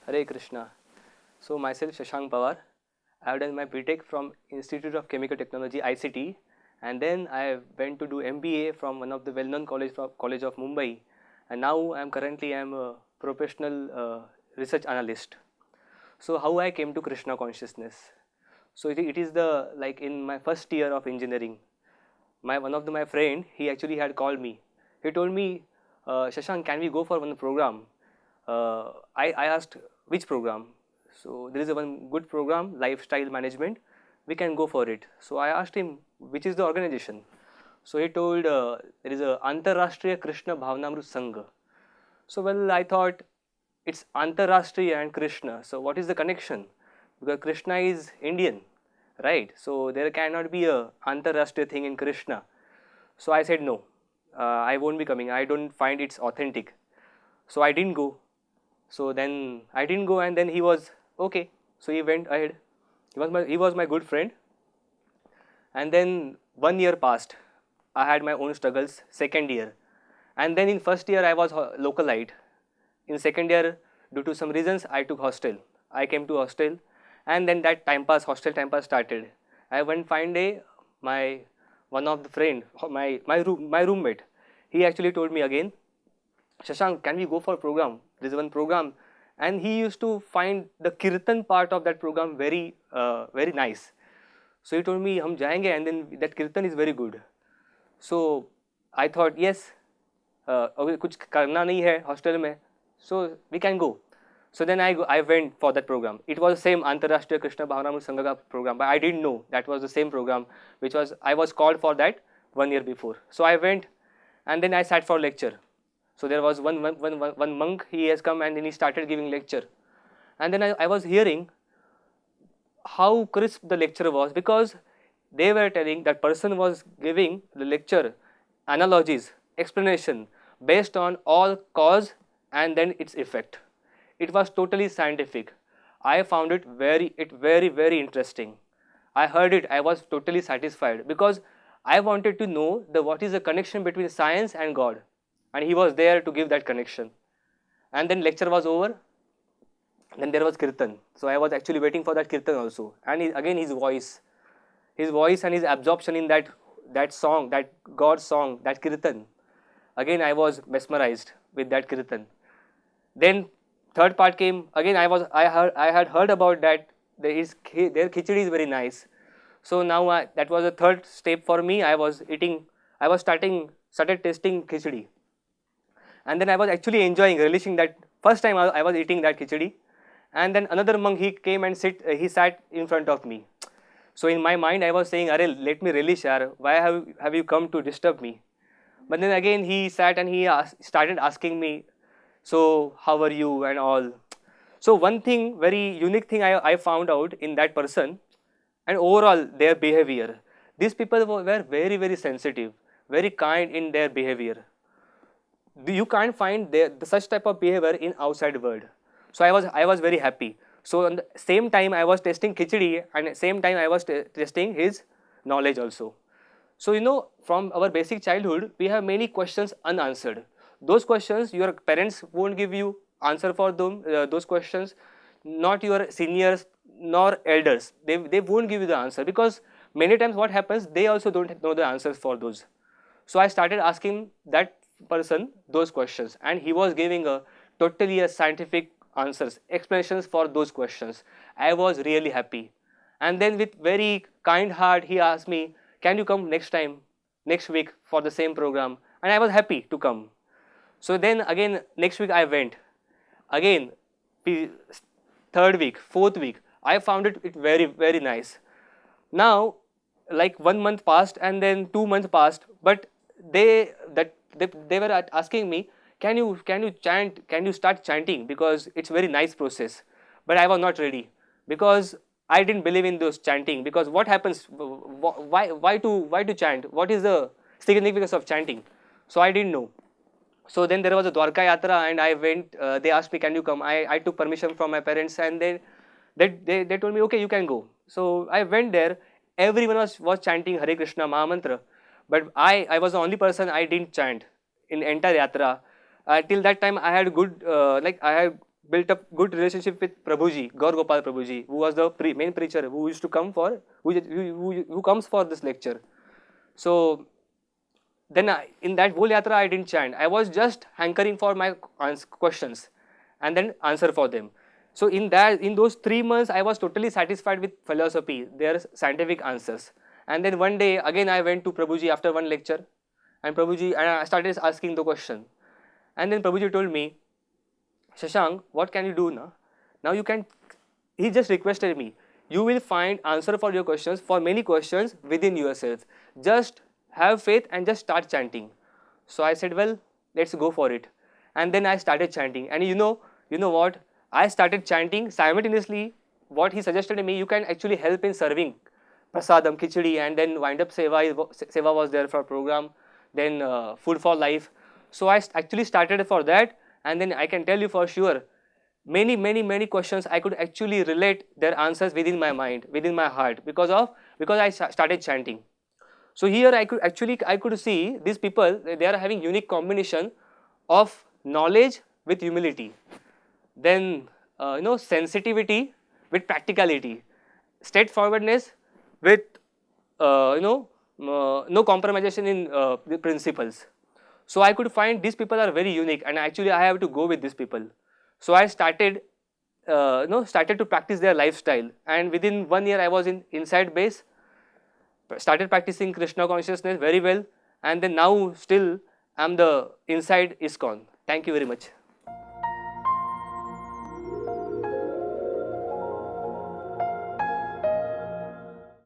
Hare Krishna. So myself Shashank Pawar. I have done my BTech from Institute of Chemical Technology ICT, and then I went to do MBA from one of the well-known college of Mumbai, and now I am currently a professional research analyst. So how I came to Krishna Consciousness? So it is the like in my first year of engineering, my friend, he actually had called me. He told me, Shashank, can we go for one program? I asked which program. So there is a one good program, lifestyle management. We can go for it. So I asked him which is the organization. So he told there is a Antarashtriya Krishna Bhavnamrut Sangha. So well, I thought it's Antarashtriya and Krishna. So what is the connection? Because Krishna is Indian, right? So there cannot be a Antarashtriya thing in Krishna. So I said no, I won't be coming. I don't find it's authentic. So I didn't go. So then I didn't go, and then he was okay. So he went ahead. He was my good friend. And then 1 year passed. I had my own struggles. Second year, and then in first year I was localite. In second year, due to some reasons, I took hostel. I came to hostel, and then that hostel time pass started. I one fine day, my one of the friend, my roommate, he actually told me again, Shashank, can we go for program? There is one program, and he used to find the kirtan part of that program very nice. So he told me, "Hum jayenge," and then that kirtan is very good. So I thought, yes, अभी कुछ करना नहीं है hostel में, so we can go. So then I went for that program. It was the same Antarashtriya Krishna Bhavnamrut Sangha ka program, but I didn't know that was the same program, which was I was called for that 1 year before. So I went, and then I sat for lecture. So there was one monk, he has come and then he started giving lecture. And then I was hearing how crisp the lecture was, because they were telling that person was giving the lecture, analogies, explanation based on all cause and then its effect. It was totally scientific. I found it very interesting. I heard it, I was totally satisfied, because I wanted to know what is the connection between science and God. And he was there to give that connection. And then lecture was over. Then there was kirtan. So I was actually waiting for that kirtan also. And again his voice and his absorption in that song, that God song, that kirtan. Again I was mesmerized with that kirtan. Then third part came. Again I had heard about that their khichdi is very nice. So now that was the third step for me. I started tasting khichdi. And then I was actually enjoying, relishing that. First time I was eating that khichdi, and then another monk, he came and he sat in front of me. So in my mind I was saying, "Arey, let me relish, yaar. Why have you come to disturb me?" But then again he sat and he started asking me, "So how are you?" and all. So one thing, very unique thing I found out in that person, and overall their behavior. These people were very sensitive, very kind in their behavior. You can't find such type of behavior in outside world. So I was very happy. So on the same time I was testing khichdi, and at the same time I was testing his knowledge also. So from our basic childhood we have many questions unanswered. Those questions your parents won't give you answer for them. Those questions, not your seniors nor elders, they won't give you the answer, because many times what happens, they also don't know the answers for those. So I started asking that person those questions, and he was giving totally scientific answers, explanations for those questions. I was really happy. And then with very kind heart he asked me, "Can you come next week for the same program?" And I was happy to come. So then again next week I went. Again, third week, fourth week, I found it very nice. Now like 1 month passed, and then 2 months passed, but they were asking me, can you chant, can you start chanting, because it's very nice process. But I was not ready, because I didn't believe in those chanting, because what happens, why to chant, what is the significance of chanting? So I didn't know. So then there was a Dwarka Yatra, and I went. They asked me, "Can you come?" I took permission from my parents, and then they told me, "Okay, you can go." So I went there. Everyone was chanting Hare Krishna Mahamantra, but I was the only person I didn't chant in entire yatra. Till that time I had built up good relationship with Prabhuji, Gaur Gopal Prabhuji, who was the main preacher who used to come for, who comes for this lecture. So then in that whole yatra I didn't chant. I was just hankering for my questions and then answer for them. So in those 3 months I was totally satisfied with philosophy, their scientific answers. And then one day again I went to Prabhuji after one lecture, and I started asking the question. And then Prabhuji told me, Shashank, what can you do now? Now you can, he just requested me, you will find answer for your questions, for many questions within yourself. Just have faith and just start chanting. So I said, well, let's go for it. And then I started chanting. And you know what? I started chanting simultaneously. What he suggested me, you can actually help in serving prasadam, khichdi, and then wind up seva was there for program, then food for life. So I actually started for that, and then I can tell you for sure, many questions I could actually relate their answers within my mind, within my heart, because I started chanting. So here I could see these people, they are having unique combination of knowledge with humility, then sensitivity with practicality, straightforwardness with no compromisation in the principles. So I could find these people are very unique, and actually I have to go with these people. So I started to practice their lifestyle, and within 1 year I was inside base, started practicing Krishna consciousness very well, and then now still I'm the inside ISKCON. Thank you very much.